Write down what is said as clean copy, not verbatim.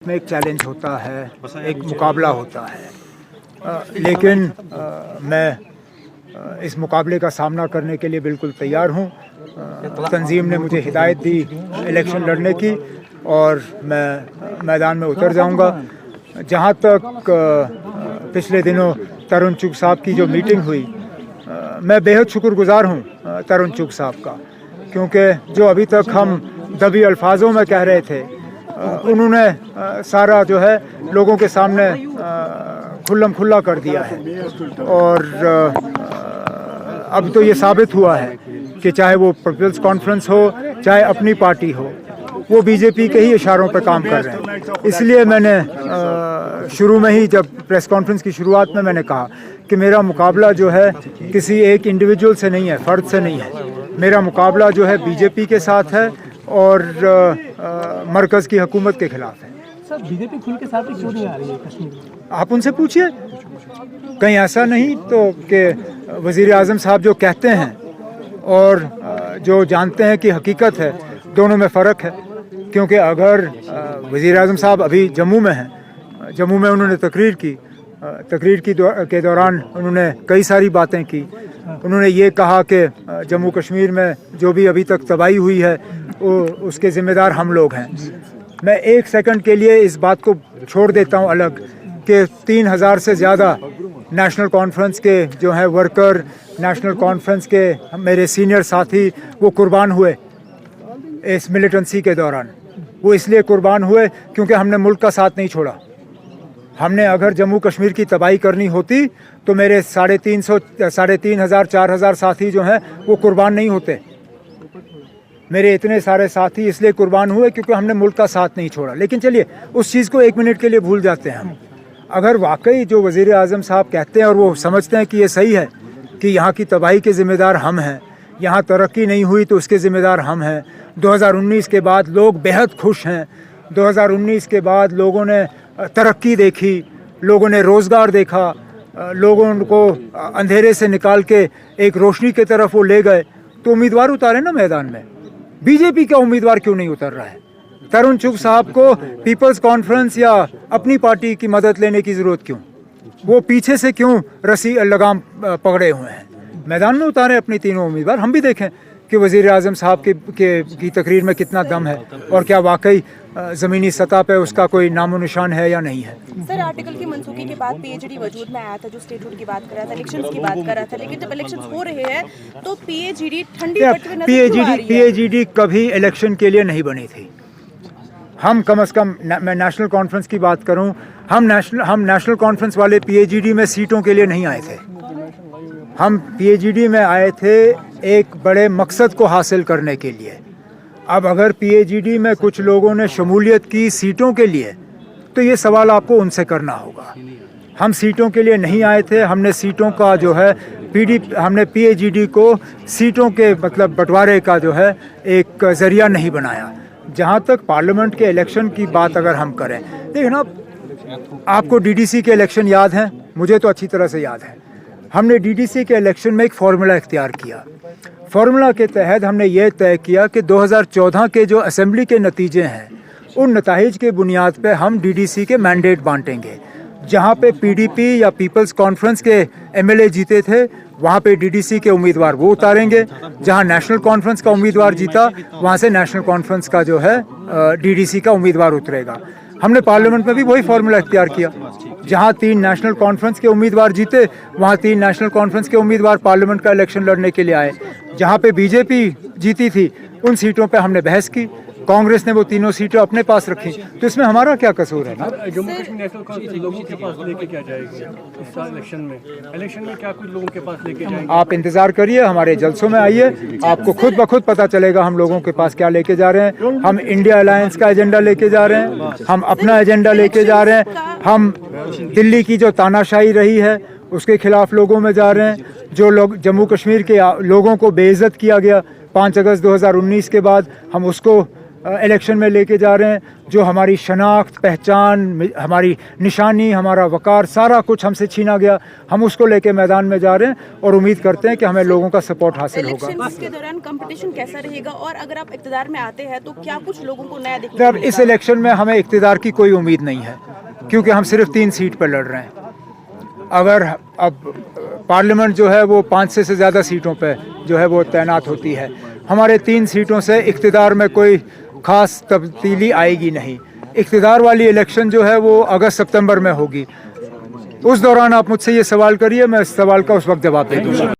में एक चैलेंज होता है, एक मुकाबला होता है, लेकिन मैं इस मुकाबले का सामना करने के लिए बिल्कुल तैयार हूँ। तंजीम ने मुझे हिदायत दी इलेक्शन लड़ने की और मैं मैदान में उतर जाऊँगा। जहाँ तक पिछले दिनों तरुण चुग साहब की जो मीटिंग हुई, मैं बेहद शुक्रगुजार हूँ तरुण चुग साहब का, क्योंकि जो अभी तक हम दबी अल्फाजों में कह रहे थे, उन्होंने सारा जो है लोगों के सामने खुल्लम खुल्ला कर दिया है। और अब तो ये साबित हुआ है कि चाहे वो पीपल्स कॉन्फ्रेंस हो, चाहे अपनी पार्टी हो, वो बीजेपी के ही इशारों पर काम कर रहे हैं। इसलिए मैंने शुरू में ही, जब प्रेस कॉन्फ्रेंस की शुरुआत में मैंने कहा कि मेरा मुकाबला जो है किसी एक इंडिविजुअल से नहीं है, फ़र्द से नहीं है। मेरा मुकाबला जो है बीजेपी के साथ है और मरकज़ की हुकूमत के खिलाफ है। सर, बीजेपी खुल के साथ ही क्यों नहीं आ रही है कश्मीर में? आप उनसे पूछिए। कहीं ऐसा नहीं तो कि वज़ीर आज़म साहब जो कहते हैं और जो जानते हैं कि हकीकत है, दोनों में फ़र्क है। क्योंकि अगर वज़ीर आज़म साहब अभी जम्मू में हैं, जम्मू में उन्होंने तकरीर के दौरान उन्होंने कई सारी बातें की। उन्होंने ये कहा कि जम्मू कश्मीर में जो भी अभी तक तबाही हुई है वो उसके ज़िम्मेदार हम लोग हैं। मैं एक सेकंड के लिए इस बात को छोड़ देता हूं अलग कि 3000 से ज़्यादा नेशनल कॉन्फ्रेंस के जो हैं वर्कर, नेशनल कॉन्फ्रेंस के मेरे सीनियर साथी, वो कुर्बान हुए इस मिलिटेंसी के दौरान। वो इसलिए कुर्बान हुए क्योंकि हमने मुल्क का साथ नहीं छोड़ा। हमने अगर जम्मू कश्मीर की तबाही करनी होती तो मेरे 3,500 4,000 साथी जो हैं वो कुर्बान नहीं होते। मेरे इतने सारे साथी इसलिए कुर्बान हुए क्योंकि हमने मुल्क का साथ नहीं छोड़ा। लेकिन चलिए उस चीज़ को एक मिनट के लिए भूल जाते हैं हम। अगर वाकई जो वज़ीर आज़म साहब कहते हैं और वो समझते हैं कि ये सही है कि यहाँ की तबाही के ज़िम्मेदार हम हैं, यहाँ तरक्की नहीं हुई तो उसके ज़िम्मेदार हम हैं। 2019 के बाद लोग बेहद खुश हैं। 2019 के बाद लोगों ने तरक्की देखी, लोगों ने रोज़गार देखा, लोगों को अंधेरे से निकाल के एक रोशनी की तरफ वो ले गए। तो उम्मीदवार उतारे ना मैदान में। बीजेपी का उम्मीदवार क्यों नहीं उतर रहा है? तरुण चुग साहब को पीपल्स कॉन्फ्रेंस या अपनी पार्टी की मदद लेने की ज़रूरत क्यों? वो पीछे से क्यों रस्सी लगाम पकड़े हुए हैं? मैदान में उतारे अपनी तीनों उम्मीदवार। हम भी देखें कि वज़ीर आज़म साहब की तकरीर में कितना दम है और क्या वाकई ज़मीनी सतह पे उसका कोई नामो निशान है या नहीं है। सर, आर्टिकल की मनसूखी के बाद पीएचडी वजूद में आया था, जो स्टेटहुड की बात कर रहा था, इलेक्शंस की बात कर रहा था, लेकिन जब इलेक्शंस हो रहे हैं तो पीएचडी ठंडी पड़ती हुई नजर क्यों आ रही है? पीएचडी कभी इलेक्शन के लिए नहीं बनी थी। हम कम से कम, मैं नेशनल कॉन्फ्रेंस की बात करूं, हम नेशनल कॉन्फ्रेंस वाले पीएचडी में सीटों के लिए नहीं आए थे। हम पीएचडी में आए थे एक बड़े मकसद को हासिल करने के लिए। अब अगर पीएचडी में कुछ लोगों ने शमूलियत की सीटों के लिए, तो ये सवाल आपको उनसे करना होगा। हम सीटों के लिए नहीं आए थे। हमने सीटों का जो है हमने पीएचडी को सीटों के मतलब बंटवारे का जो है एक ज़रिया नहीं बनाया। जहाँ तक पार्लियामेंट के इलेक्शन की बात अगर हम करें, देखिए ना, आपको डीडीसी के इलेक्शन याद हैं? मुझे तो अच्छी तरह से याद है। हमने डीडीसी के इलेक्शन में एक फार्मूला इख्तियार किया। फार्मूला के तहत हमने ये तय किया कि 2014 के जो असेंबली के नतीजे हैं, उन नताइज के बुनियाद पे हम डीडीसी के मैंडेट बांटेंगे। जहाँ पे पीडीपी या पीपल्स कॉन्फ्रेंस के एमएलए जीते थे, वहाँ पे डीडीसी के उम्मीदवार वो उतारेंगे। जहाँ नेशनल कॉन्फ्रेंस का उम्मीदवार जीता, वहाँ से नेशनल कॉन्फ्रेंस का जो है डीडीसी का उम्मीदवार उतरेगा। हमने पार्लियामेंट में भी वही फार्मूला इख्तियार किया। जहाँ 3 नेशनल कॉन्फ्रेंस के उम्मीदवार जीते, वहाँ 3 नेशनल कॉन्फ्रेंस के उम्मीदवार पार्लियामेंट का इलेक्शन लड़ने के लिए आए। जहाँ पे बीजेपी जीती थी, उन सीटों पे हमने बहस की। कांग्रेस ने वो तीनों सीटें अपने पास रखी। तो इसमें हमारा क्या कसूर है? ना जम्मू कश्मीर नेशनल कॉन्फ्रेंस लोगों के पास लेके क्या जाएगी इस साल इलेक्शन में क्या कुछ लोगों के पास लेके जाएंगे? आप इंतजार करिए, हमारे जलसों में आइए, आपको खुद ब खुद पता चलेगा हम लोगों के पास क्या लेके जा रहे हैं। हम इंडिया अलायंस का एजेंडा लेके जा रहे हैं, हम अपना एजेंडा लेके जा रहे हैं। हम दिल्ली की जो तानाशाही रही है उसके खिलाफ लोगों में जा रहे हैं। जो लोग जम्मू कश्मीर के लोगों को बेइज्जत किया गया 5 अगस्त 2019 के बाद, हम उसको इलेक्शन में लेके जा रहे हैं, जो हमारी शनाख्त, पहचान, हमारी निशानी, हमारा वकार, सारा कुछ हमसे छीना गया, हम उसको लेके मैदान में जा रहे हैं और उम्मीद करते हैं कि हमें लोगों का सपोर्ट हासिल होगा। इलेक्शंस के दौरान कंपटीशन कैसा रहेगा और अगर आप इक़्तिदार में आते हैं तो क्या कुछ लोगों को नया देखने अब इस इलेक्शन में हमें इक़्तिदार की कोई उम्मीद नहीं है, क्योंकि हम सिर्फ 3 सीट पर लड़ रहे हैं। अगर अब पार्लियामेंट जो है वो 5 से ज़्यादा सीटों पे जो है वो तैनात होती है, हमारे 3 सीटों से इक़्तिदार में कोई ख़ास तब्दीली आएगी नहीं। इक़्तिदार वाली इलेक्शन जो है वो अगस्त सितंबर में होगी। उस दौरान आप मुझसे ये सवाल करिए, मैं इस सवाल का उस वक्त जवाब दे दूँगा।